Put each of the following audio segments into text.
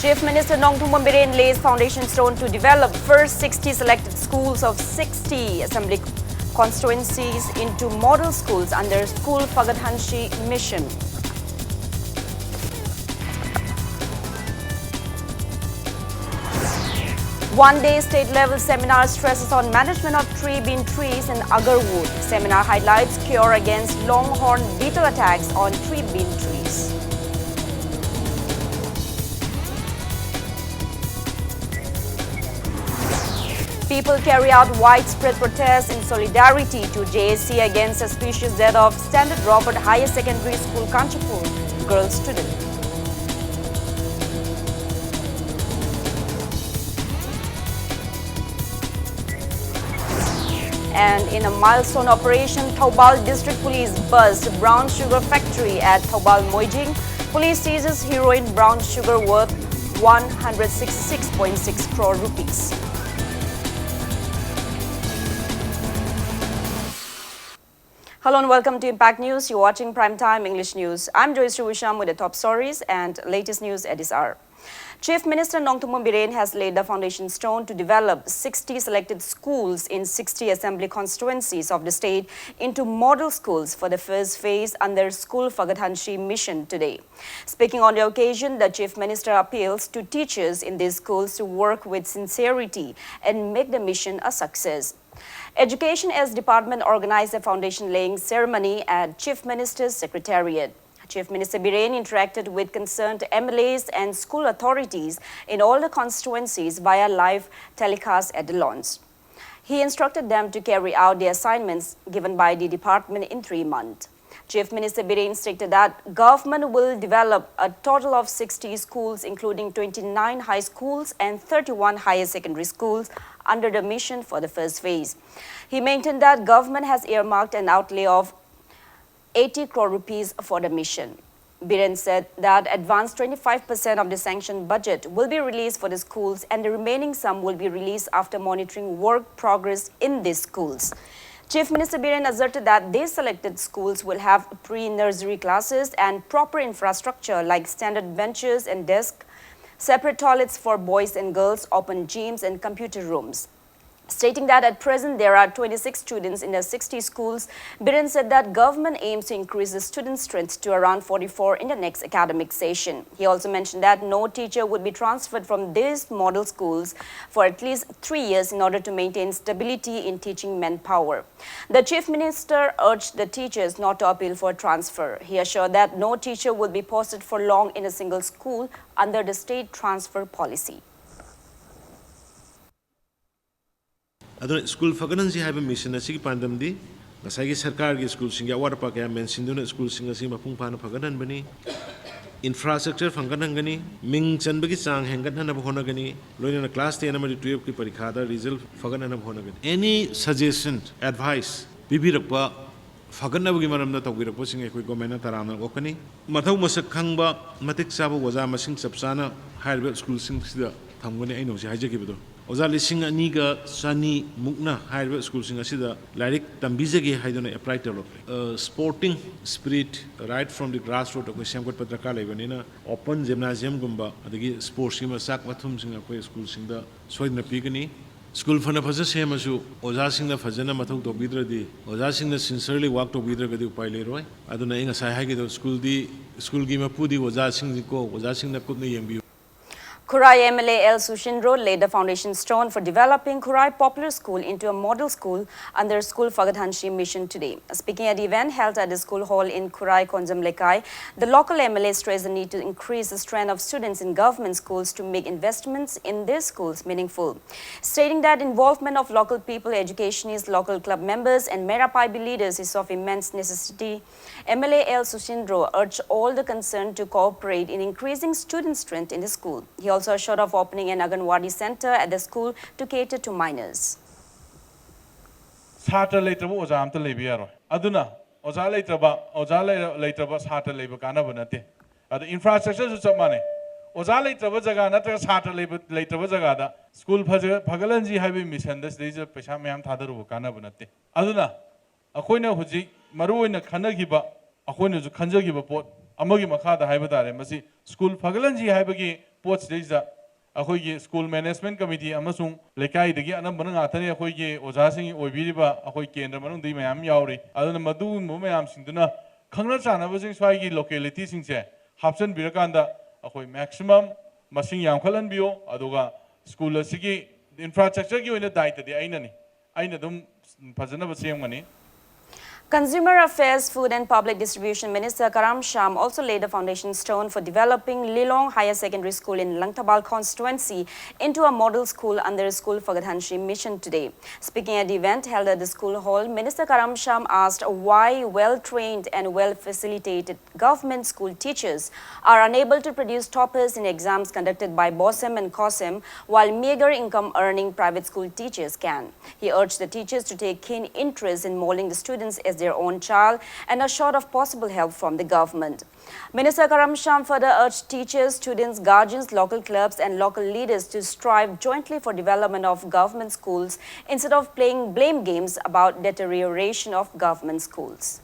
Chief Minister Nongthong Biren lays foundation stone to develop first 60 selected schools of 60 assembly constituencies into model schools under School Pagathanshi mission. One-day state-level seminar stresses on management of tree-bean trees in Agarwood. Seminar highlights cure against longhorn beetle attacks on tree-bean trees. People carry out widespread protests in solidarity to JSC against suspicious death of Standard Robert Higher Secondary School Kanchipur girl student. And in a milestone operation, Thoubal District Police buzzed brown sugar factory at Thoubal Moijing. Police seizes heroin brown sugar worth 166.6 crore rupees. Hello and welcome to Impact News. You're watching Primetime English News. I'm Joyce Ruwisham with the top stories and latest news at this hour. Chief Minister Nongthong Biren has laid the foundation stone to develop 60 selected schools in 60 assembly constituencies of the state into model schools for the first phase under School Pagathanshi mission today. Speaking on the occasion, the Chief Minister appeals to teachers in these schools to work with sincerity and make the mission a success. Education as Department organized a foundation laying ceremony at Chief Minister's Secretariat. Chief Minister Biren interacted with concerned MLAs and school authorities in all the constituencies via live telecast at the launch. He instructed them to carry out the assignments given by the department in 3 months. Chief Minister Biren stated that government will develop a total of 60 schools, including 29 high schools and 31 higher secondary schools under the mission for the first phase. He maintained that government has earmarked an outlay of 80 crore rupees for the mission. Biren said that advanced 25% of the sanctioned budget will be released for the schools and the remaining sum will be released after monitoring work progress in these schools. Chief Minister Biren asserted that these selected schools will have pre-nursery classes and proper infrastructure like standard benches and desks, separate toilets for boys and girls, open gyms and computer rooms. Stating that at present there are 26 students in the 60 schools, Biren said that government aims to increase the student strength to around 44 in the next academic session. He also mentioned that no teacher would be transferred from these model schools for at least 3 years in order to maintain stability in teaching manpower. The Chief Minister urged the teachers not to appeal for transfer. He assured that no teacher will be posted for long in a single school under the state transfer policy. School Pagathanshi have a mission as a pandamdi. The Sagi Sarkar school sing a water park and Sinduna school sing a sima Pumpana Pagadan Bani. Infrastructure Fanganangani, Ming Chanbakisang, Hangatan of Honagani, learning a class 10 number 12 Parikada, result Faganan of Honagan. Any suggestion, advice, Bibirapa, Faganagimaram that we are pushing a quick gomena Tarana Okani. Matau Masakangba, Matik Sabo was a machine Sapsana, higher school sings the Tangani Eno, Hajakibido. Ozali singa niga sani mukna higher school singa sida lyric tambizagi haidona apply to sporting spirit right from the grassroots ko semkot patraka lebanina open gymnasium gumba adagi sports kima sak mathum singa ko school singa soidna pigani school fana phaja semasu oza singna phajana mathau to bidradi oza singna sincerely work to bidragadi upai leroi aduna inga sai hagi do school gi mapudi oza singji ko oza singna kutna yembi. Kurai MLA L. Sushindro laid the foundation stone for developing Kurai Popular School into a model school under School Pagathanshi mission today. Speaking at the event held at the school hall in Kurai Konjamlekai, the local MLA stressed the need to increase the strength of students in government schools to make investments in their schools meaningful. Stating that involvement of local people, educationists, local club members and Merapaibi leaders is of immense necessity, MLA L. Sushindro urged all the concerned to cooperate in increasing student strength in the school. He also assured of opening an Anganwadi center at the school to cater to minors. Sata later was am to Libya. Aduna, Oza later was Sata labor Ganabonate. At the infrastructure is some money. Oza later was a Ganata Sata later was a Gada. School Pagalanji having misunderstood the Peshamayam Tadaru Ganabonate. Aduna, Aquina Huji, Maru in a Kanagiba, Aquina to Kanjagiba port. amagi makha da haiba dare masi school phagalanji haiba gi pots deja akhoi gi school management committee amasung lekai degi anam bana ngathani akhoi gi oja sing oibiriba akhoi kendra manung dei mayam yauri aduna madu mo mayam singduna khangna chana basing swai gi locality singse hapsan birakanda akhoi maximum masing yamkhalan bio aduga school asigi infrastructure gi oina daita de aina dum phajana basem Consumer Affairs, Food and Public Distribution Minister Karam Sham also laid a foundation stone for developing Lilong Higher Secondary School in Langtabal constituency into a model school under School Fagadhanshi mission today. Speaking at the event held at the school hall, Minister Karam Sham asked why well-trained and well-facilitated government school teachers are unable to produce toppers in exams conducted by BOSEM and COSEM, while meager income-earning private school teachers can. He urged the teachers to take keen interest in molding the students as their own child and assured of possible help from the government. Minister Karam Sham further urged teachers, students, guardians, local clubs and local leaders to strive jointly for development of government schools instead of playing blame games about deterioration of government schools.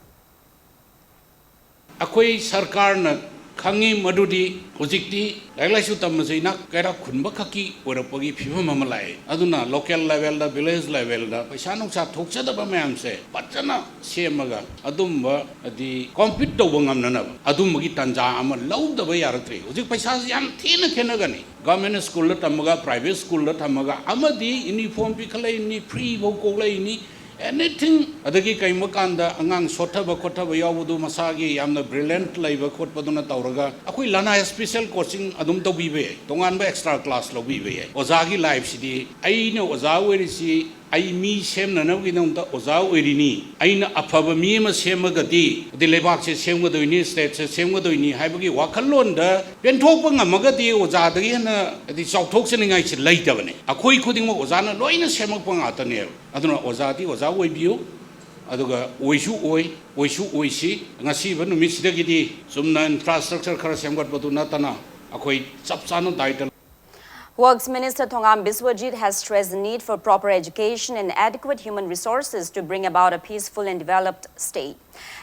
Akoi sarkar na khangi madudi hojikti lailaisu tammasina kaira khunba khaki orapagi phibam amalai aduna local level da village level da paisa nungsa thokchada ba mayam se pachana semaga adumba adi compete to bangam na adumagi tanja ama lauda ba yaratri hojik paisa yam thina khenagani government school la tamaga private school la tamaga amadi uniform piklai ni free bo kolai ni anything adagi kaimakanda angang sothaba khothaba yawudu masagi yamna brilliant laiba khotpaduna tawraga akoi lana special coaching adum tawbibe tongan ba extra class lobibe ozagi life sidi aina oza werisi ai mi semna nagi nonta oza werini aina afaba mi ma semagati de lebak se semgadoini state se semgadoini haibagi wakhallon da penthokpa ngamagati oza dagi na di chauthokseningai se laitabane akoi khuding mo oza na loina semakpa ngatane aduna oza di oza oibiu aduga oisu oisi ngasi ba numit sidagidi sumna infrastructure khara semgatpadu natana akoi chapchana daita. Works Minister Thongam Biswajit has stressed the need for proper education and adequate human resources to bring about a peaceful and developed state.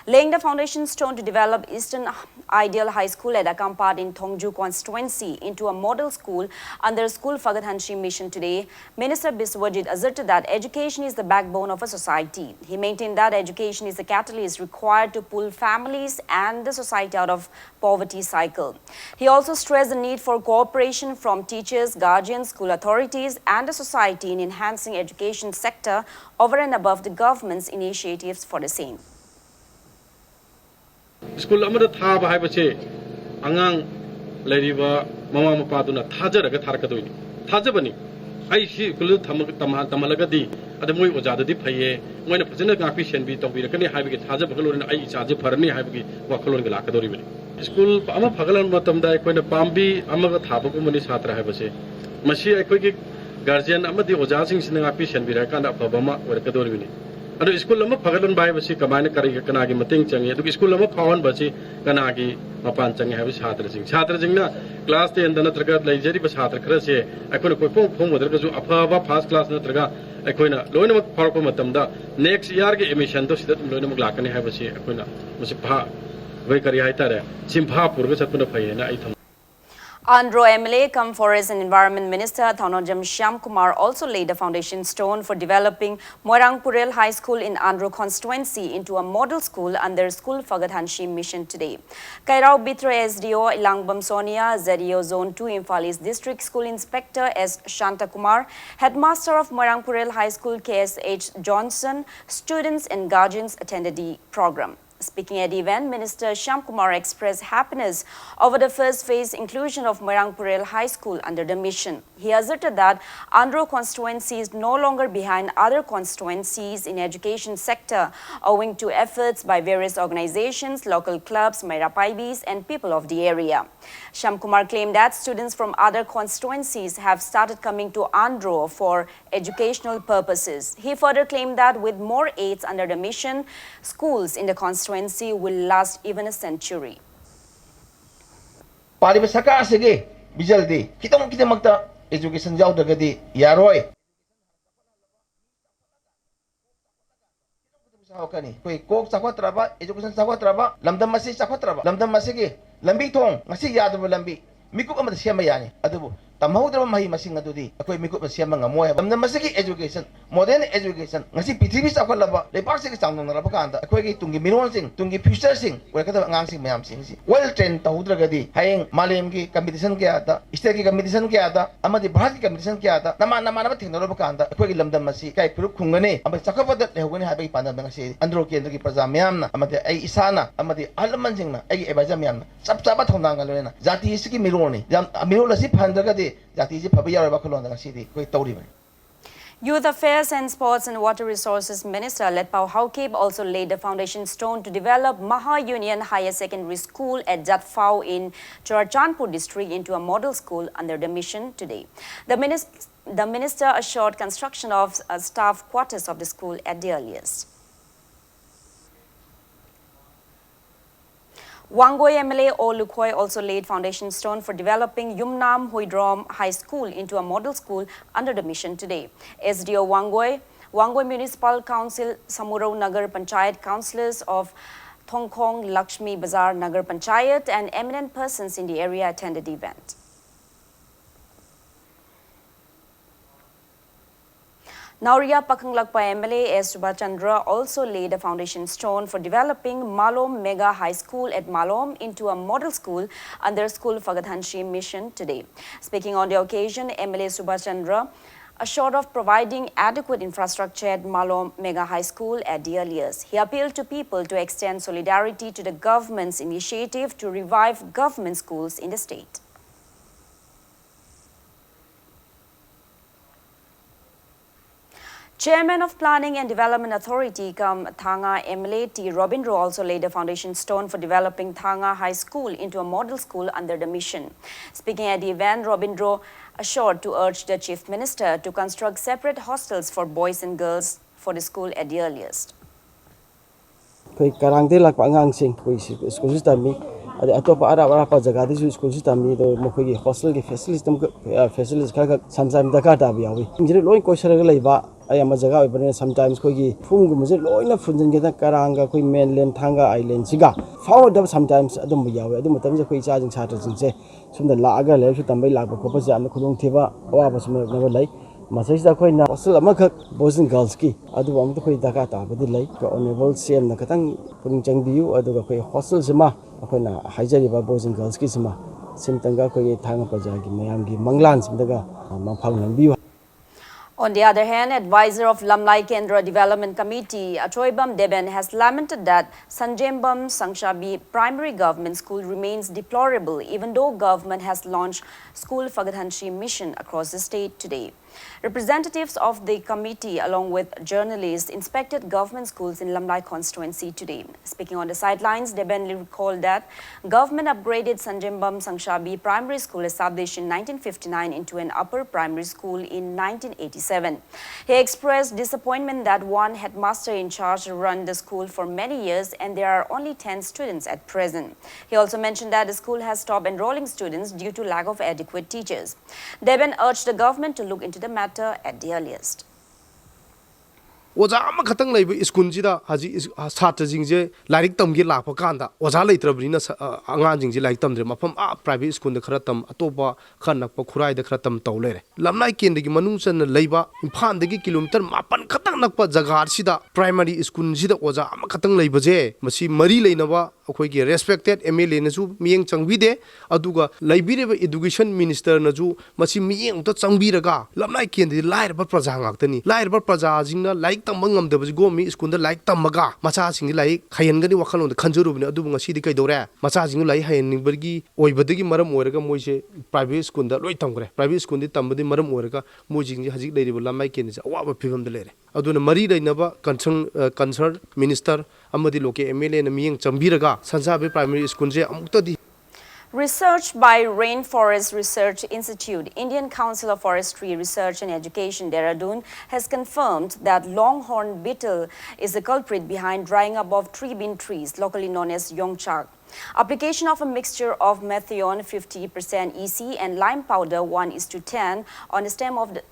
Laying the foundation stone to develop Eastern Ideal High School at Akampad in Thongju constituency into a model school under School Fagadhanshi mission today, Minister Biswajit asserted that education is the backbone of a society. He maintained that education is the catalyst required to pull families and the society out of poverty cycle. He also stressed the need for cooperation from teachers, guardians, school authorities and the society in enhancing education sector over and above the government's initiatives for the same. School amada thaba haibache angang leriba mama mapaduna thajaraga tharkadoi thajabani ai si kulu tamalaga di adamoi ojada di phaye moina phajana ngapi senbi tawbira kani haibagi thajabagalorin ai chaje pharani haibagi wakhalon gala kadori bani school ama phagalan matamda koina pambi amaga thabagu mani chhatra haibache masi akoi ki guardian amadi oja sing sin ngapi senbira kana phabama orkadori bani adu school lama phagalan bai basi kamane kari kana gi mating changi adu school lama phawan basi kana gi mapan changi habi chhatra sing na class 10 dana traga laijari ba chhatra khara se akona koi phong modar ga ju aphaba first class na traga akoina loina mak pharko matam da next year ge emission to sida loina mak lakani habasi akoina masi pha vai kari haitare simpha purga chatuna phayena ai tham. Andhra MLA cum Forest and Environment Minister Thanojam Shyam Kumar also laid a foundation stone for developing Moirangpurel High School in Andhra constituency into a model school under School Fagadhanshi mission today. Kairao Bitra SDO Ilangbam Sonia, ZDO Zone 2 Imphal East District School Inspector S. Shanta Kumar, Headmaster of Moirangpurel High School KSH Johnson, students and guardians attended the program. Speaking at the event, Minister Shyam Kumar expressed happiness over the first phase inclusion of Moirangpurel High School under the mission. He asserted that Andhra constituency is no longer behind other constituencies in education sector owing to efforts by various organizations, local clubs, Mairapaibis and people of the area. Shyam Kumar claimed that students from other constituencies have started coming to Andhra for educational purposes. He further claimed that with more aids under the mission, schools in the constituency will last even a century. Pariba saka sige bijaldi kita magta education jaw dagadi yaroi Kani koi kok sakwatraba education sakwatraba lamdam masi sakwatraba lamdam masi ki lambi thong ngasi yadaba lambi mikup amada siama yani adubu tamhaudraba mahi masing adudi akoi mikup siama ngamoy lamdam masi ki education modern education ngasi pithribi sakwatlaba lepak se ki changdong naraba kanda akoi ki tungi miron sing tungi future sing wakata ngang sing mayam sing si well trained tahudragadi hayeng malem ki competition ke ata state ki competition ke ata amadi bharat ki competition ke ata nama nama thengnoraba kanda akoi ki lamdam masi kai puru khungane amadi sakapata lehugani habai pandam ngasi andro kendra ki praja mayamna amadi ai isana amadi alman singna ai ebaja mayamna sab chaba thonang galena jati isi ki mironi jam mirol asi phandragadi jati ji phabi yaraba kholon ngasi di koi tawri bani. Youth Affairs and Sports and Water Resources Minister Letpao Haukib also laid the foundation stone to develop Maha Union Higher Secondary School at Jatphao in Churachandpur district into a model school under the mission today. The minister assured construction of staff quarters of the school at the earliest. Wangoi MLA Olukhoi also laid foundation stone for developing Yumnam Huidrom High School into a model school under the mission today. SDO Wangoi Municipal Council, Samurao Nagar Panchayat councillors of Thongkhong Lakshmi Bazar Nagar Panchayat and eminent persons in the area attended the event. Nauria Pakanglakpa MLA S. Subhachandra also laid a foundation stone for developing Malom Mega High School at Malom into a model school under School Fagadhanshi mission today. Speaking on the occasion, MLA Subhachandra assured of providing adequate infrastructure at Malom Mega High School at the earliest. He appealed to people to extend solidarity to the government's initiative to revive government schools in the state. Chairman of Planning and Development Authority, Thanga MLA T. Robindro also laid a foundation stone for developing Thanga High School into a model school under the mission. Speaking at the event, Robindro assured to urge the Chief Minister to construct separate hostels for boys and girls for the school at the earliest. Karangde lakpa angangsing school system mi atopa arapa jaga di school system mi do mokoi hostel ki facilities kha sometimes dakar ta bi awi injiri loin ko saraga leiba ayama jaga oibane sometimes koi ki phum gu muje loina funjin ge karanga koi mainland thanga island siga found up sometimes adum bi awi adum matam je koi cha jing chatra jing se sumda la aga le su tambai lakpa ko pa jam khudong theba awa ba sum na lai Masajida koi na hostel amakak boys and girls ki adu am to koi daka ta badi lai ko honorable CM na katang puning changbiu adu koi hostel sima koi na haijari ba boys and girls ki sima simtanga koi thanga paja gi mayam gi manglan simdaga mangphang nangbiu. On the other hand, advisor of Lamlai Kendra Development Committee, Achoibam Deben, has lamented that Sanjembam Sangshabi Primary Government School remains deplorable even though government has launched School Fagadhanshi mission across the state today. Representatives of the committee along with journalists inspected government schools in Lamlai constituency today. Speaking on the sidelines, Deben recalled that government upgraded Sanjembam Sangshabi Primary School established in 1959 into an upper primary school in 1987. He expressed disappointment that one headmaster in charge run the school for many years and there are only 10 students at present. He also mentioned that the school has stopped enrolling students due to lack of adequate teachers. Deben urged the government to look into the matter at the earliest. ओजा अमा खतंग लेब school जिदा हाजी छात्र जिंजे like तमगे लाप कांदा ओजा लेत्रबनिना आंगा जिंजे like तमद्रे मफम private school खरा तम अतोबा खनक खुराई खरा तम तौ लेरे लमनाई केंद्र की मनुंग सन लेबा इम्फाल दगी किलोमीटर 8 खतंग नकप जगह सिदा प्राइमरी स्कूल जिदा ओजा अमा खतंग लेबजे मसी मरी लेनबा अखोई रेस्पेक्टेड एमएलए नजु मियेंग चंगबिदे अदुगा लेबिरेबा एजुकेशन मिनिस्टर नजु मसी मियेंग तो चंगबिरगा लमनाई केंद्र लाइरबा प्रजा गाक्तनी लाइरबा प्रजा जिंगना लाइक तमंगमदबज गोमी स्कूल लाइक तमगा मचा सिंग लाइक हायनगनी वखलों खंजरुबने अदुब ngasi कईदौरे मचा सिंग लाइक हायनिंगबरगी ओइबदगी मरम ओइरगा मोइसे प्राइवेट स्कूल लोई तमग्रे प्राइवेट स्कूल तमबदी मरम ओइरगा मोइजिंग हजिक लेरिबो लमाई केनि अवाब फिबम लेरे अदुना मरी लेनबा कंसर्न मिनिस्टर अमदी लोके एमएलए न मियंग चंबीरगा संसाबे प्राइमरी स्कूल जे अमुक्तदी. Research by Rainforest Research Institute, Indian Council of Forestry Research and Education, Dehradun, has confirmed that longhorn beetle is the culprit behind drying up of tree bean trees, locally known as yongchak. Application of a mixture of methane 50% EC and lime powder 1:10 on the stem of the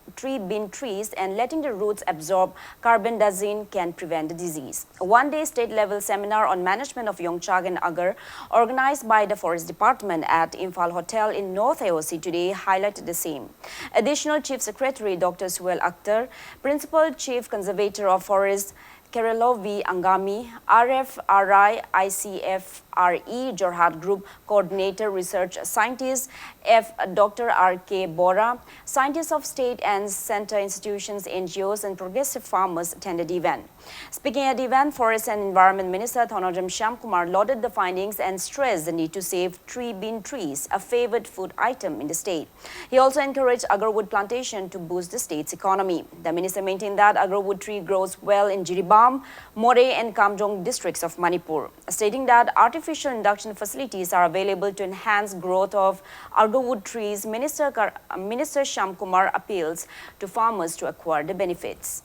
bin trees and letting the roots absorb carbendazine can prevent the disease. A one-day state-level seminar on management of Yongchak and agar organized by the Forest Department at Imphal Hotel in North AOC today highlighted the same. Additional Chief Secretary Dr. Suel Akhtar, Principal Chief Conservator of Forest Kerala V. Angami, RFRI ICFRE Jorhat Group Coordinator Research Scientist F. Dr. R.K. Bora, scientists of state and center institutions, NGOs, and progressive farmers attended the event. Speaking at the event, Forest and Environment Minister Thanojam Shyamkumar lauded the findings and stressed the need to save tree bin trees, a favored food item in the state. He also encouraged agarwood plantation to boost the state's economy. The minister maintained that agarwood tree grows well in Jiribam, More, and Kamjong districts of Manipur, stating that artificial induction facilities are available to enhance growth of agarwood trees. Minister Shyamkumar appeals to farmers to acquire the benefits.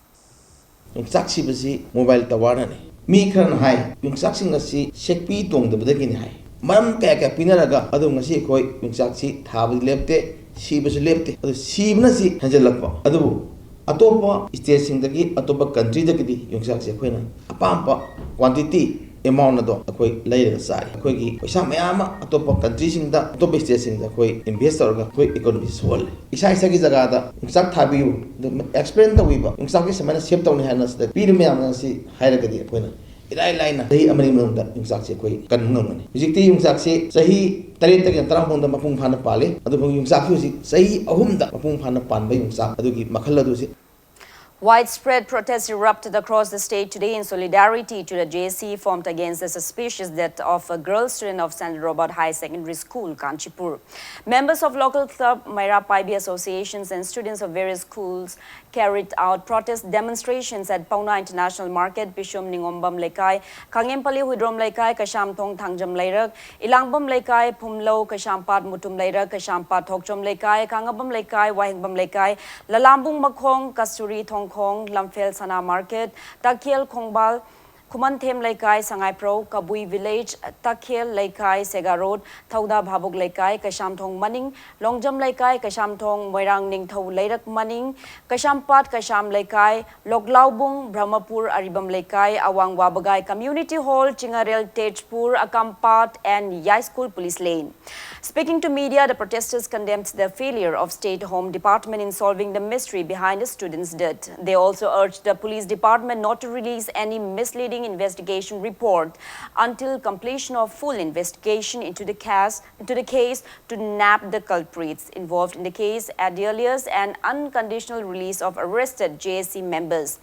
Yongchak basi mobile tower ne mi kharan hai yongchak sing asi sekpi tong da badagin hai maram kaya pinaraga adu ngasi khoi yongchak si thabadi lepte si basu lepte adu si bna si hanjalakpa adu atopa state sing dagi atopa country dagi yongchak se khoina apampa quantity amount ado akoi leira sai akoi gi paisa mayama atopa country sing da atopa state sing da koi investor ga koi economy sol isa isa gi jaga da yongchak thabiu explain to wiba yongchak gi samana save tawni hanas da pir me amna si haira ga di koina ilai laina dei amari mong da yongchak se koi kan ngam ne jikti yongchak se sahi tare ta gen tarang da mapung phana pale adu yongchak hu si sahi ahum da mapung phana pan ba yongchak adu gi makhal adu si. Widespread protests erupted across the state today in solidarity to the JSC formed against the suspicious death of a girl student of St. Robert High Secondary School, Kanchipur. Members of local club, Maira Paibi associations and students of various schools carried out protest demonstrations at Pauna International Market, Pishum Ningombam Lekai, Kangempali Hudrom Lekai, Kashamtong Tangjam Leirak, Ilangbam Lekai, Pumlo, Kashampat Mutum Leirak, Kashampat Thokchom Lekai, Kangabam Lekai, Wahingbam Lekai, Lalambung Makong, Kasturi Thong Kong, Lamphel Sana Market, Takiel Kongbal, Kumanthem Laikai, Sangai Pro, Kabui Village, Takiel Laikai, Sega Road, Thauda Bhabuk Laikai, Kashamthong Maning, Longjam Laikai, Kashamthong Moirang Ning Thau Leirak Maning, Kashampat, Kasham Laikai, Loglaubung, Brahmapur, Aribam Laikai, Awang Wabagai Community Hall, Chingarel Tejpur, Akampat, and Yai School Police Lane. Speaking to media, the protesters condemned the failure of State Home Department in solving the mystery behind the students' death. They also urged the police department not to release any misleading investigation report until completion of full investigation into the case to nab the culprits involved in the case at the earliest and unconditional release of arrested JSC members.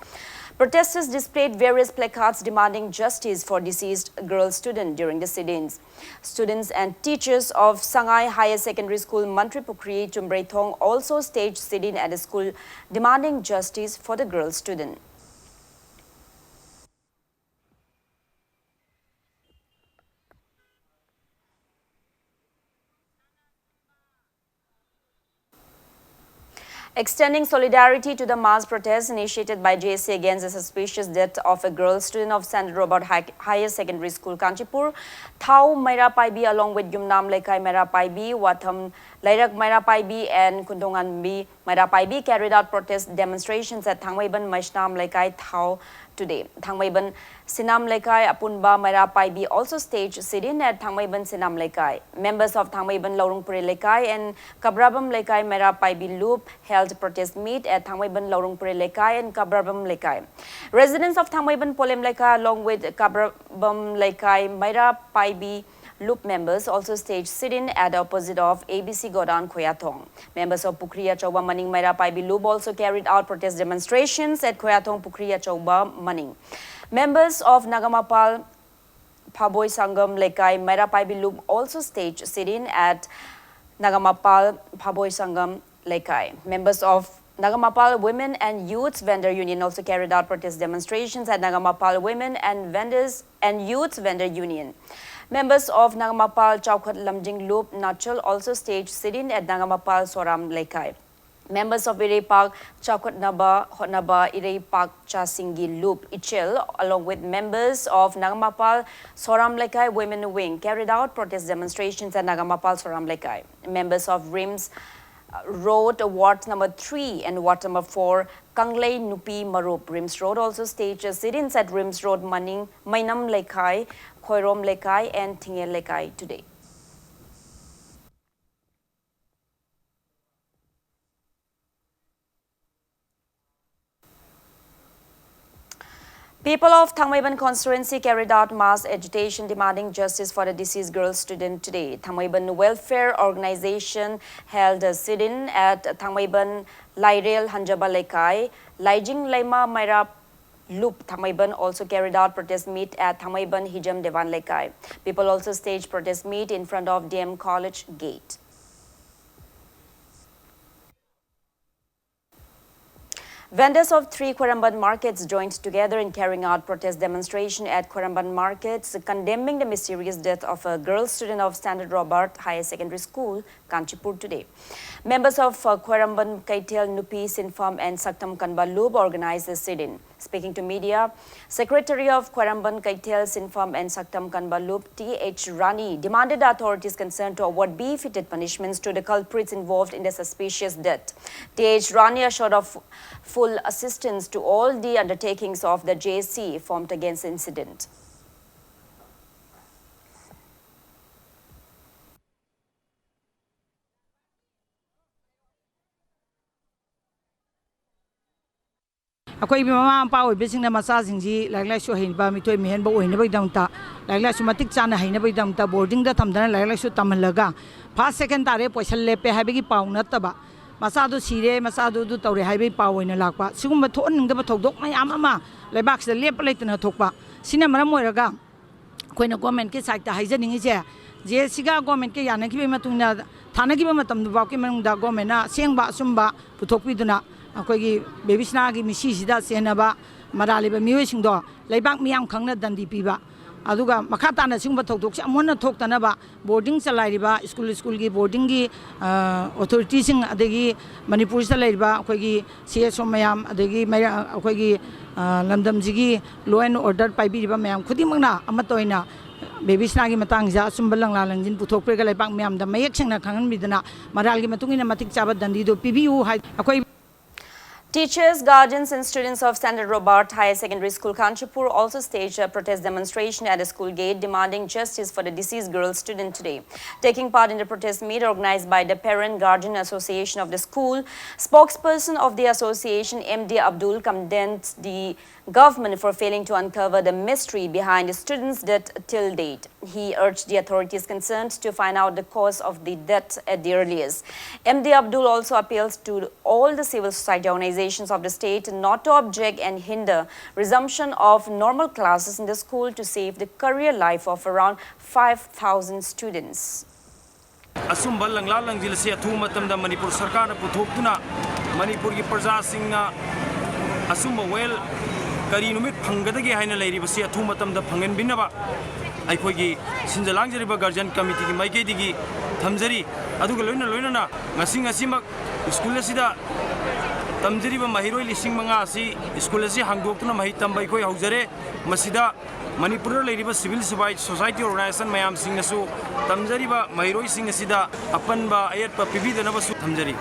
Protesters displayed various placards demanding justice for deceased girl student during the sit-ins. Students and teachers of Sangai Higher Secondary School Mantri Pukri Tumbraithong also staged sit-in at the school demanding justice for the girl student. Extending solidarity to the mass protests initiated by JSC against the suspicious death of a girl student of St. Robert Higher Secondary School, Kanchipur, Thau Maira Paibi along with Yumnam Lekai Maira Paibi, Watham Lairak Maira Paibi and Kundongan B Maira Paibi carried out protest demonstrations at Thangwaiban Maishnam Lekai Thau today. Thangwaiban Sinam Lekai Apunba Maira Paibi also staged sit-in at Thangwaiban Sinam Lekai. Members of Thangwaiban Laurungpuri Lekai and Kabrabam Lekai Maira Paibi Loop held protest meet at Thangwaiban Laurungpuri Lekai and Kabrabam Lekai. Residents of Thangwaiban Polem Lekai along with Kabrabam Lekai Maira Paibi Loop members also staged sit-in at the opposite of ABC Godan Khoyathong. Members of Pukriya Chauba Maning Maira Paibi Loop also carried out protest demonstrations at Khoyathong Pukriya Chauba Maning. Members of Nagamapal Phaboy Sangam Lekai Maira Paibi Loop also staged sit-in at Nagamapal Phaboy Sangam Lekai. Members of Nagamapal Women and Youths Vendor Union also carried out protest demonstrations at Nagamapal Women and Vendors and Youths Vendor Union. Members of Nagamapal Chaukat Lamjing Loop Nachal also staged sit-in at Nagamapal Soram Lekai. Members of Irey Park Chakwatnaba Hotnaba Irey Park Chasingi Loop Ichel, along with members of Nagamapal Soram Lekai Women Wing, carried out protest demonstrations at Nagamapal Soram Lekai. Members of RIMS Road, Ward number 3 and Ward number 4, Kanglei Nupi Marup. RIMS Road also staged sit-ins at RIMS Road Maning, Mainam Lekai, Khoirom Lekai and Tingel Lekai today. People of Thangmaiban constituency carried out mass agitation demanding justice for the deceased girl student today. Thangmaiban Welfare Organization held a sit-in at Thangmaiban Lairel Hanjaba Lekai. Laijing Laima Maira Loop Thangmaiban also carried out protest meet at Thangmaiban Hijam Devan Lekai. People also staged protest meet in front of DM College Gate. Vendors of 3 Kwaramban markets joined together in carrying out protest demonstration at Kwaramban markets, condemning the mysterious death of a girl student of Standard Robert Higher Secondary School, Kanchipur today. Members of Kwaramban Kaitel Nupi Sinfam and Saktam Kanbalub organized the sit-in. Speaking to media, Secretary of Kwaramban Kaitel Sinfam and Saktam Kanbalub T.H. Rani demanded the authorities concerned to award befitted punishments to the culprits involved in the suspicious death. T.H. Rani assured of full assistance to all the undertakings of the JC formed against the incident. Akwai mama ampa oi besing na masa singji lagla shu hein ba mitoi mehen ba oi na bai damta lagla shu matik chana hein na bai damta boarding da thamdana lagla shu tamlaga first second tare poisal lepe haibe pau nataba masa do sire masa do tawre haibe pau oi na lakpa sigum ba thon ning da ba thodok mayam ama leibak se lep leitna thokpa sina maram moiraga koina government ke side ta haijaning je je siga government ke yana ki matungna thana ki matam ba ki mang da government na sengba sumba puthokpi duna akoigi bebisna gi misi sida senaba maraliba miwe singdo leibak miyam khangna dandi piba aduga makata na singba thokdok amona thoktana ba boarding chalairiba school gi boarding gi authority sing adegi manipur sa laiba akoigi CSO mayam adegi akoigi lamdam jigi law and order paibiriba mayam khudimangna amatoina bebisna gi matang ja sumbalang lalangjin puthokpre ga leibak mayam da mayek singna khangan midana maral gi matungina matik chaba dandi do PBU akoi. Teachers, guardians and students of Standard Robert Higher Secondary School, Kanchipur also staged a protest demonstration at a school gate demanding justice for the deceased girl student today. Taking part in the protest meet organized by the Parent Guardian Association of the school, spokesperson of the association, MD Abdul, condemned the government for failing to uncover the mystery behind the student's death till date. He urged the authorities concerned to find out the cause of the death at the earliest. MD Abdul also appeals to all the civil society organizations of the state not to object and hinder resumption of normal classes in the school to save the career life of around 5,000 students. Asumba langla langjil se athu matamda Manipur sarkar na puthokuna Manipur gi praja singna asumba well kari numit phangadagi haina lairi basi athu matamda phangen binaba aikhogi sinjalangjariba guardian committee gi maikedi thamjari aduga loina na ngasing asimak school asida tamjariba mahiroi lising manga asi school asi hangdoktuna mahi tambai khoi haujare masida Manipur lairiba civil society organization mayam singnasu tamjariba mahiroi singasida apanba ayatpa pibidana basu thamjari.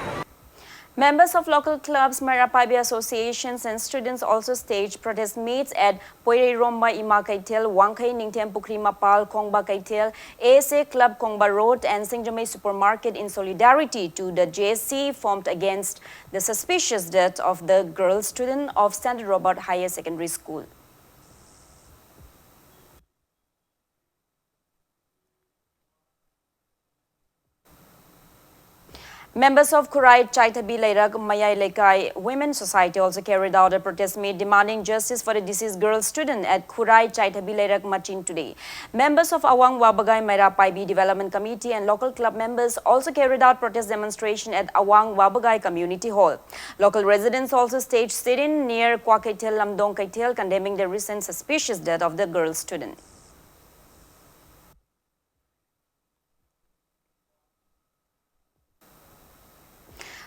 Members of local clubs, Marapabi associations and students also staged protest meets at Poirei Romba Ima Kaitel, Wangkai Ningtem Pukri Mapal, Kongba Kaitel, ASA Club Kongba Road and Singjamei Supermarket in solidarity to the JSC formed against the suspicious death of the girl student of Standard Robert Higher Secondary School. Members of Kurai Chaitabi Lairak Mayai Lekai Women's Society also carried out a protest meet demanding justice for the deceased girl student at Kurai Chaitabi Lairak Machin today. Members of Awang Wabagai Maira Paibi Development Committee and local club members also carried out protest demonstration at Awang Wabagai Community Hall. Local residents also staged sit-in near Kwa Kaitel Lamdong Kaitel condemning the recent suspicious death of the girl student.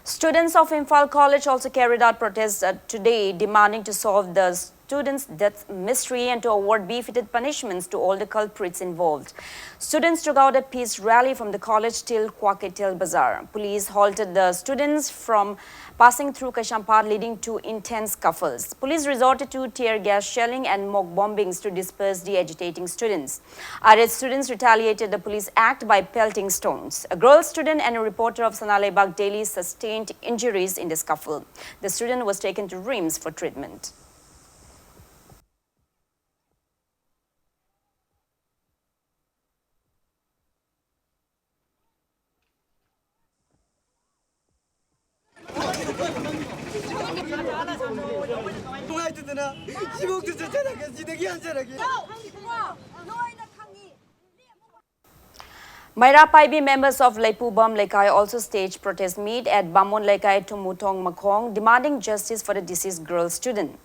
Students of Imphal College also carried out protests today demanding to solve the students' death mystery and to award befitted punishments to all the culprits involved. Students took out a peace rally from the college till Kwaketel Bazaar. Police halted the students from passing through Kashampad, leading to intense scuffles. Police resorted to tear gas shelling and mock bombings to disperse the agitating students. Irate students retaliated the police act by pelting stones. A girl student and a reporter of Sanalebag Daily sustained injuries in the scuffle. The student was taken to RIMS for treatment. Maira Paibi members of Leipubam Lekai also staged protest meet at Bamon Lekai Tumutong Makong demanding justice for the deceased girl student.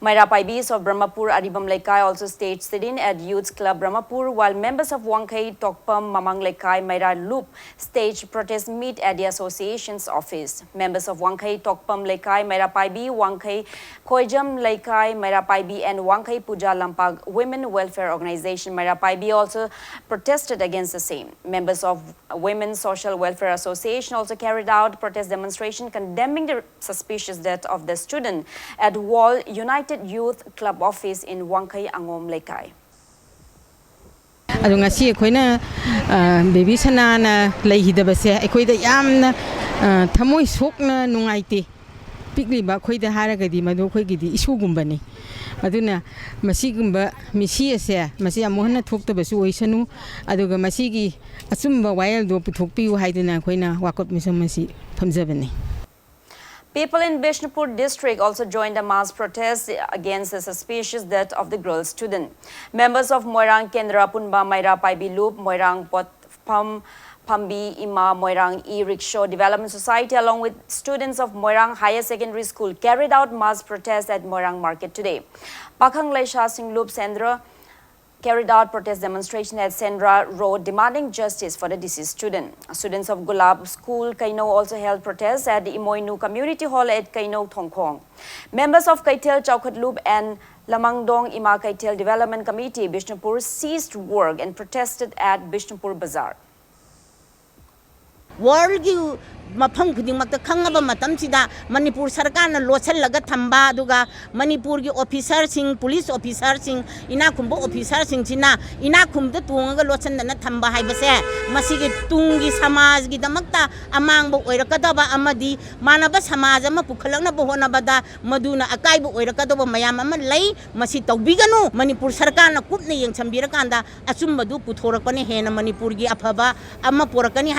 Maira Paibis of Brahmapur Aribam Lekai also staged sit-in at Youth Club Brahmapur, while members of Wangkai Tokpam Mamang Lekai Maira Loop staged protest meet at the association's office. Members of Wangkai Tokpam Lekai Maira Paibi, Wangkai Koijam Lekai Maira Paibi and Wangkai Puja Lampag Women Welfare Organization Maira Paibi also protested against the same. Members of Women's Social Welfare Association also carried out protest demonstration condemning the suspicious death of the student at Wall United Youth Club office in Wangkai Angom Lekai. Adung ngasi koina baby sana na leihidabase koida yamna thamoi sokna nungaite pikli ba koida haragadi madu koigidi isugumbani aduna masigumba misi ase masi amohna thoktabasu oisanu aduga masigi asumba wild do puthokpiu haiduna koina wakot misam masi thamjabani. People in Bishnupur district also joined a mass protest against the suspicious death of the girl student. Members of Moirang Kendra Punba Maira Paibi Loop, Moirang Potpam Pambi Ima Moirang E-Rickshaw Development Society along with students of Moirang Higher Secondary School carried out mass protests at Moirang Market today. Pakhang Leisha Singh Loop Sendra carried out protest demonstration at Sendra Road demanding justice for the deceased student. Students of Gulab School Kaino also held protests at the Imoinu Community Hall at Kaino Thongkong. Members of Kaitel Chowkhat Loop and Lamangdong Ima Kaitel Development Committee Bishnupur ceased work and protested at Bishnupur Bazaar. World mafam khudingmakta khangaba matamsida Manipur sarkarna lochallaga thamba aduga Manipur gi officer sing police officer sing ina khumbo officer sing china ina khumda tunga lochandana thamba haibase masigi tungi samaj gi damakta amangbo oirakadaba amadi manaba samaj ama pukhalangna bohonabada maduna akaibo oirakadaba mayam ama lei masi tawbiganu Manipur sarkarna kupna yengchambirakanda achumbadu puthorakpani hena Manipur gi afaba ama porakani.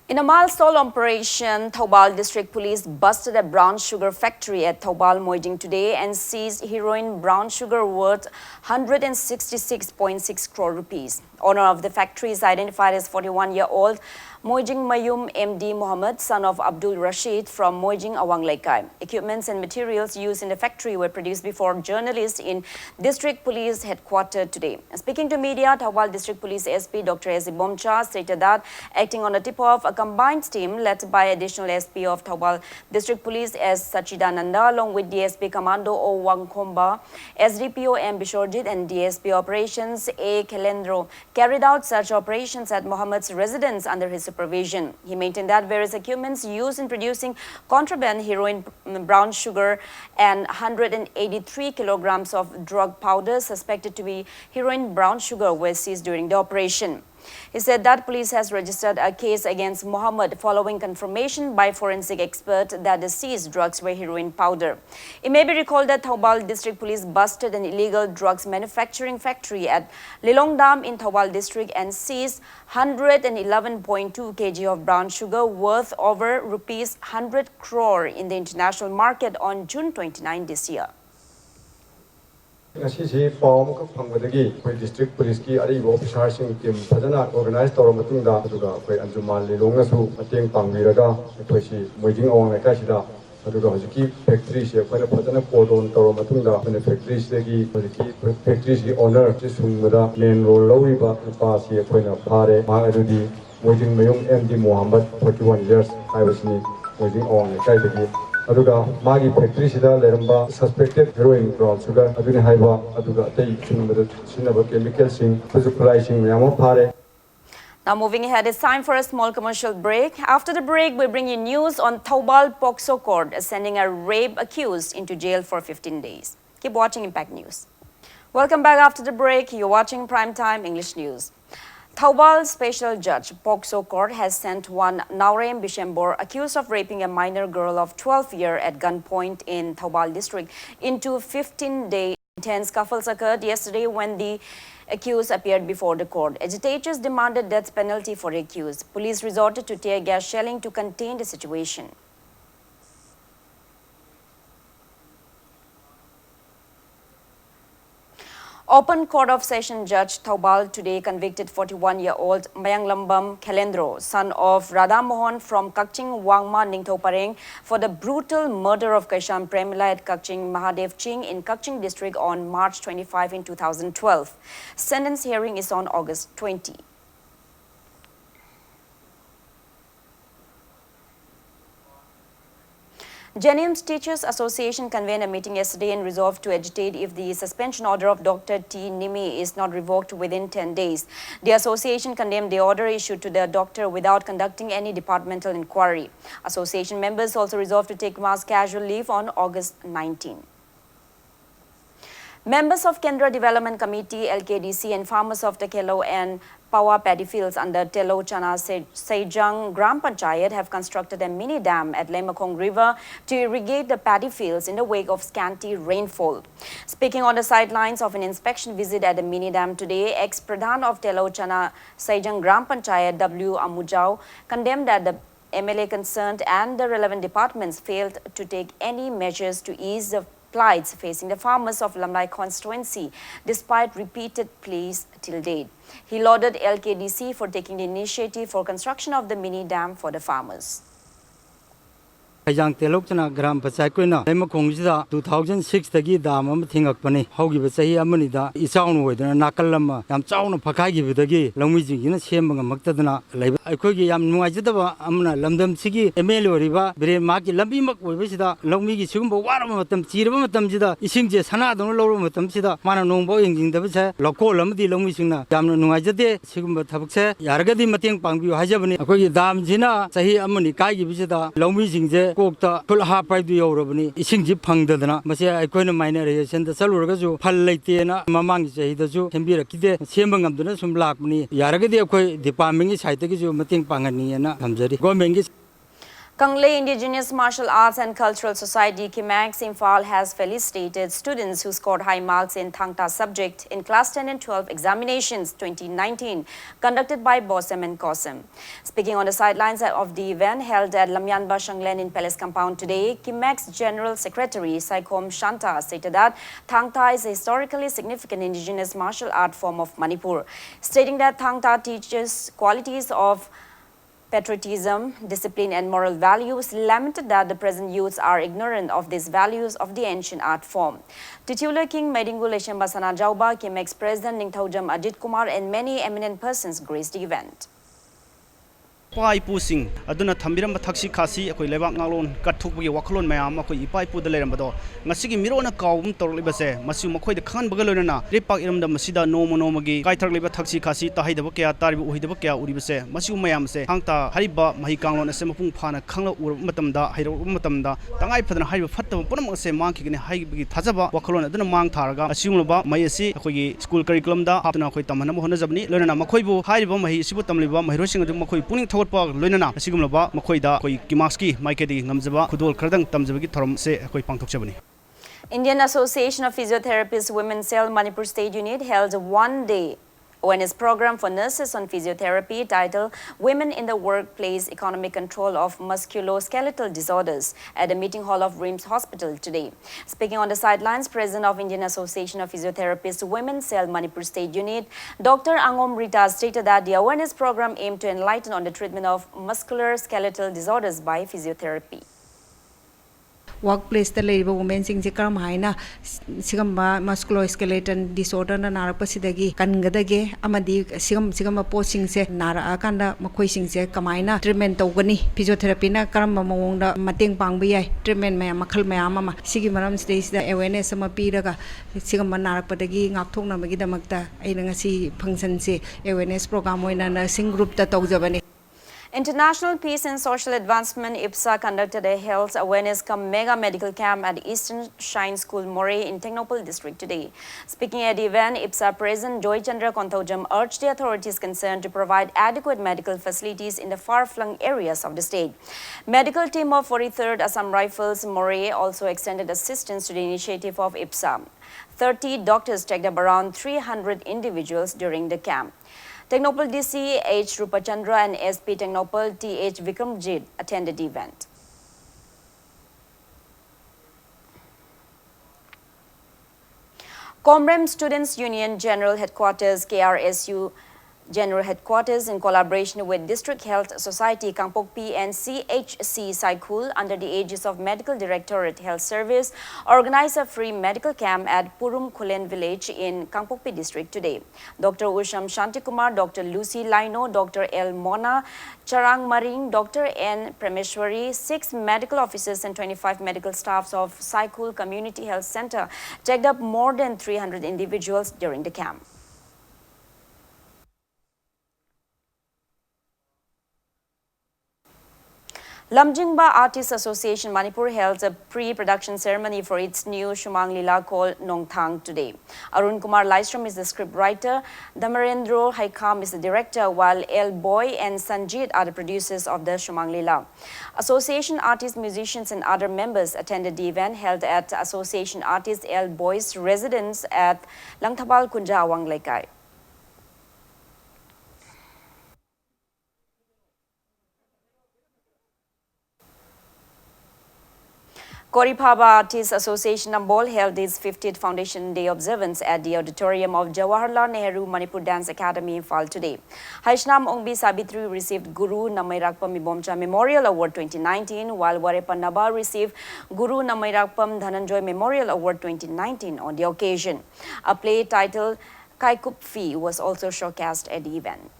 In a milestone operation, Thoubal District Police busted a brown sugar factory at Thoubal Moijing today and seized heroin brown sugar worth 166.6 crore rupees. Owner of the factory is identified as 41-year-old Moijing Mayum MD Mohammed, son of Abdul Rashid from Moijing Awang Lekai. Equipments and materials used in the factory were produced before journalists in District Police headquarters today. Speaking to media, Thoubal District Police SP Dr. Ezi Bomcha stated that acting on a tip-off, a combined team led by additional SP of Thoubal District Police S. Sachidananda along with DSP Commando O. Wangkomba, SDPO M. Bishorjit and DSP Operations A. Kelendro carried out such operations at Mohammed's residence under his supervision. He maintained that various equipments used in producing contraband heroin brown sugar and 183 kilograms of drug powder suspected to be heroin brown sugar were seized during the operation. He said that police has registered a case against Mohammed following confirmation by forensic expert that the seized drugs were heroin powder. It may be recalled that Thoubal District Police busted an illegal drugs manufacturing factory at Lilongdam in Thoubal District and seized 111.2 kg of brown sugar worth over rupees 100 crore in the international market on June 29 this year. ngasi form ka phangwadagi koi district police ki ari officer sing team phajana organize tor matung da aduga koi anjuman lilong su ateng pangbiraga koi si moijing awang lai ka sida aduga hojiki factory se koi phajana cordon tor matung da koi factory se gi hojiki factory si owner ji sungmada main role lawriba pa si koi na phare ma adudi Mojing Mayung MD Muhammad 41 years haibasini Mojing Awang Lekai aduga magi factory sida leramba suspected heroin brown sugar aduni haiba aduga tei sinabada sinaba chemical sing physical sing yama phare. Now moving ahead, it's time for a small commercial break. After the break, we bring you news on Thoubal Pokso Court sending a rape accused into jail for 15 days. Keep watching Impact News. Welcome back after the break. You're watching Primetime English News. Thoubal Special Judge Pokso Court has sent one Naurem Bishembor accused of raping a minor girl of 12 years at gunpoint in Thoubal district into 15-day intense scuffles occurred yesterday when the accused appeared before the court. Agitators demanded death penalty for the accused. Police resorted to tear gas shelling to contain the situation. Open Court of Session Judge Thoubal today convicted 41-year-old Mayanglambam Khelendro, son of Radha Mohan from Kakching Wangma Ningthopareng, for the brutal murder of Kaishan Premila at Kakching Mahadev Ching in Kakching district on March 25 in 2012. Sentence hearing is on August 20. Jenium's Teachers Association convened a meeting yesterday and resolved to agitate if the suspension order of Dr. T. Nimi is not revoked within 10 days. The association condemned the order issued to the doctor without conducting any departmental inquiry. Association members also resolved to take mass casual leave on August 19. Members of Kendra Development Committee, LKDC, and farmers of Takelo and Pawa paddy fields under Telo Chana Sejang Gram Panchayat have constructed a mini dam at Lemakong River to irrigate the paddy fields in the wake of scanty rainfall. Speaking on the sidelines of an inspection visit at the mini dam today, ex-Pradhan of Telo Chana Sejang Gram Panchayat W. Amujao condemned that the MLA concerned and the relevant departments failed to take any measures to ease the plights facing the farmers of Lamlai constituency despite repeated pleas till date. He lauded LKDC for taking the initiative for construction of the mini dam for the farmers. Yang Telok Chana Gram Pachakwina, Lemakongida, 2006 Tagi Dam, Tingakpani, Hogi Vasai Amanida, Isound with Nakalama, Yam Chown Pakagi with the gay, Lomiji, Shemanga Maktadana, Akogi Yam Nuajitava, Amna, Lamdam Sigi, Emilio Riva, Bre Maki Lambimak, Visida, Lomigi Sumbo, Waramatam, Chiramatamjida, Isingja, Sana, Loromatamsida, Mananumbo in the Visa, Lokolam, the Lomisina, Dam Nuajade, Sigumba Tabakse, Yargadi Mating Pangu Hajabani, Akogi Dam Jina, Sahi Amani, Kagi Visida, Lomiji. Kokta Kulha Paidu Yorobani, Isingji Pangdana, Masia Ikona Mineration, the Salurgazu, Palatena, Mamang Jahidazu, Kambira Kide, Siembangam, some Blackmani, Yaragadi, the Palming is Haitakizu, Mating Pangani, and Hamzari, Gomengis. Kanglei Indigenous Martial Arts and Cultural Society Kimax Imphal has felicitated students who scored high marks in Thangta subject in class 10 and 12 examinations 2019 conducted by BOSEM and COSEM. Speaking on the sidelines of the event held at Lamyanba Shanglen in Palace Compound today, Kimax General Secretary Saikom Shanta stated that Thangta is a historically significant indigenous martial art form of Manipur, stating that Thangta teaches qualities of patriotism, discipline and moral values, lamented that the present youths are ignorant of these values of the ancient art form. Titular King Medingu Leshamba Sana Jauba, Kimex President Ningthaujam Ajit Kumar and many eminent persons graced the event. Pai Pusing, Aduna Tambiram Taxi Kasi, a Levant Nalon, Katuki, Wakalon Mayama, Pai Pu the Lerambado, Nasiki Mirona Kaum, Torlibase, Masu Mako the Khan Bagalona, Ripak Iram the Masida, Nomo Nomagi, Kaitar Liba Taxi Kasi, Tahida Bokea, Taribu Hidabaka, Uribase, Masu Mayamse, Hangta, Hariba, Mahikangon, Semapung Pana, Kangla Urmatamda, Hiromatamda, Tangai Padan Hariba Fata, Ponamase, Monkey, and High Tazaba, Wakalona, Duna Mang Targa, Assumaba, Mayasi, School curriculum da, Hapana Hoitamana Honazabni, Lerna Makoibu, Hariba, Mahi, Sibutam Liba, Mahirosing of Makoi, Puning Loinana, Sigumaba, Makoida, Kimaski, Maikedi, Namzaba, Kudol Kardang, Tamzabaki, Torom, Se, Koi Pangtokchabani. Indian Association of Physiotherapists Women's Cell Manipur State Unit held a one-day awareness program for nurses on physiotherapy titled Women in the Workplace Economic Control of Musculoskeletal Disorders at the meeting hall of RIMS Hospital today. Speaking on the sidelines, President of Indian Association of Physiotherapists Women's Cell Manipur State Unit, Dr. Angom Rita stated that the awareness program aimed to enlighten on the treatment of musculoskeletal disorders by physiotherapy. workplace ta leiba women sing je karam haina sigamba musculoskeletal disorder na narak pasidagi kangadage amadi sigamba posting se nara akanda makhoi sing se kamaina treatment tawgani physiotherapy na karam mawongda mateng pangba yai treatment mayam makhal mayam ama sigi maram stage da awareness ama piraga sigamba narak padagi ngakthokna magi damakta aina ngasi function se awareness program oina nursing group ta tawjabani. International Peace and Social Advancement IPSA conducted a health awareness cum mega medical camp at Eastern Shine School Moray in Technopole district today. Speaking at the event, IPSA President Joy Chandra Konthojam urged the authorities concerned to provide adequate medical facilities in the far-flung areas of the state. Medical team of 43rd Assam Rifles Moray also extended assistance to the initiative of IPSA. 30 doctors checked up around 300 individuals during the camp. Technopole DC H. Rupachandra and SP Technopole T.H. Vikramjit attended the event. Comrem Students Union General Headquarters KRSU General Headquarters in collaboration with District Health Society Kangpokpi and CHC Saikul under the aegis of Medical Directorate Health Service organized a free medical camp at Purum Kulen village in Kangpokpi district today. Dr. Usham Shantikumar, Dr. Lucy Laino, Dr. L. Mona Charang Maring, Dr. N. Premeshwari, 6 medical officers and 25 medical staffs of Saikul Community Health Center checked up more than 300 individuals during the camp. Lamjingba Artists Association Manipur held a pre-production ceremony for its new Shumang Lila called Nongthang today. Arun Kumar Laistrom is the scriptwriter, Damarendro Haikam is the director, while El Boy and Sanjit are the producers of the Shumang Lila. Association artists, musicians and other members attended the event held at Association Artist El Boy's residence at Langthabal Kunja Awang Laikai. Koripaba Artists Association Nambol held its 50th Foundation Day observance at the auditorium of Jawaharlal Nehru Manipur Dance Academy in Phal today. Haishnam Ongbi Sabitri received Guru Namairakpam Mibomcha Memorial Award 2019, while Warepa Naba received Guru Namairakpam Dhananjoy Memorial Award 2019 on the occasion. A play titled Kaikup Fi was also showcased at the event.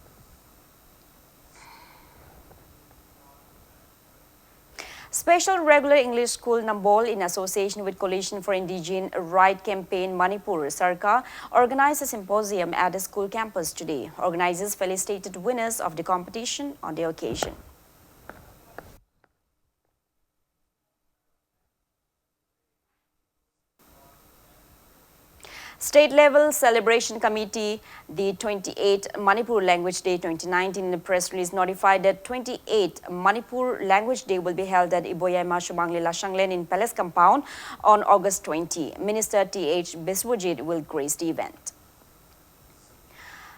Special Regular English School Nambol, in association with Coalition for Indigenous Right Campaign Manipur Sarkar, organized a symposium at the school campus today. Organizers felicitated winners of the competition on the occasion. State Level Celebration Committee, the 28th Manipur Language Day 2019 in the press release notified that 28th Manipur Language Day will be held at Iboyama Shumanglila Shanglen in Palace Compound on August 20. Minister T.H. Biswajit will grace the event.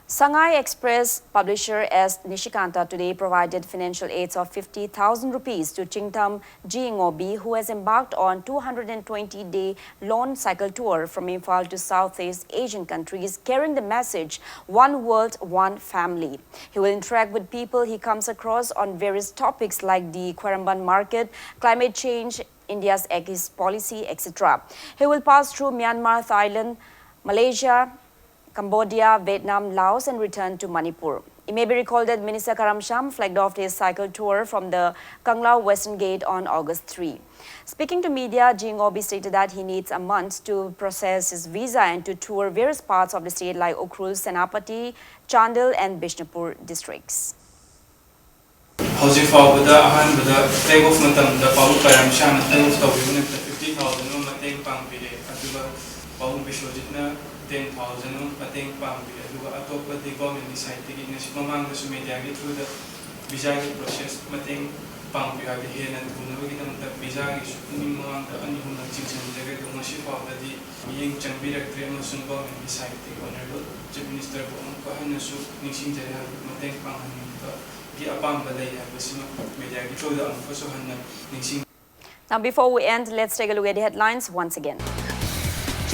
Sangai Express publisher S. Nishikanta today provided financial aids of 50,000 rupees to Chingtam Jingobi, who has embarked on 220-day lawn cycle tour from Imphal to Southeast Asian countries, carrying the message, One World, One Family. He will interact with people he comes across on various topics like the Kwaramban market, climate change, India's exit policy, etc. He will pass through Myanmar, Thailand, Malaysia, Cambodia, Vietnam, Laos and return to Manipur. It may be recalled that Minister Karamsham flagged off his cycle tour from the Kangla Western Gate on August 3. Speaking to media, Jingobi stated that he needs a month to process his visa and to tour various parts of the state like Ukhrul, Senapati, Chandel and Bishnupur districts. Housing for the take off the Paul Karamsham thanks to 50,000 Mateng Pangpide, Paul Bishojitna. 10,000 pateng pambi aduga atop the government decide tigi na mamang na media gi through the visa process mateng pambi ha he na guna gi tam ta visa gi ni mamang da ani hun ching ching jaga ko masi pa da di ying chambi ra tre no sun government decide tigi honorable chief minister ko ko han su ningsing jaya mateng pang han ka gi apam ba dai ha basima media gi through the an ko so han ningsing. Now before we end, let's take a look at the headlines once again.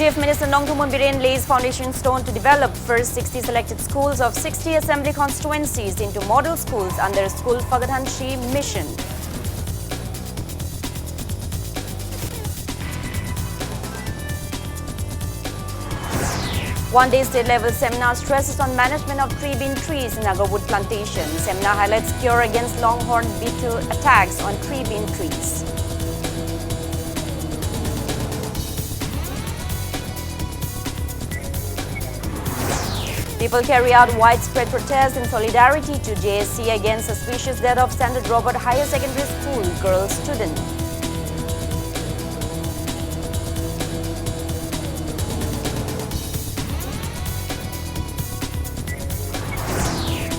Chief Minister Nongthummon Biren lays foundation stone to develop first 60 selected schools of 60 assembly constituencies into model schools under School Fagadhan Shi mission. One-day state-level seminar stresses on management of tree-bean trees in agarwood plantation. Seminar highlights cure against longhorn beetle attacks on tree-bean trees. People carry out widespread protests in solidarity to JSC against suspicious death of Standard Robert Higher Secondary School girl student.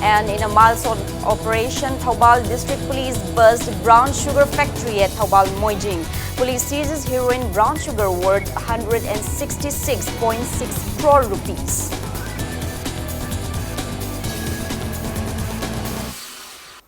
And in a milestone operation, Thoubal District Police burst brown sugar factory at Thoubal Moijing. Police seizes heroin brown sugar worth 166.6 crore rupees.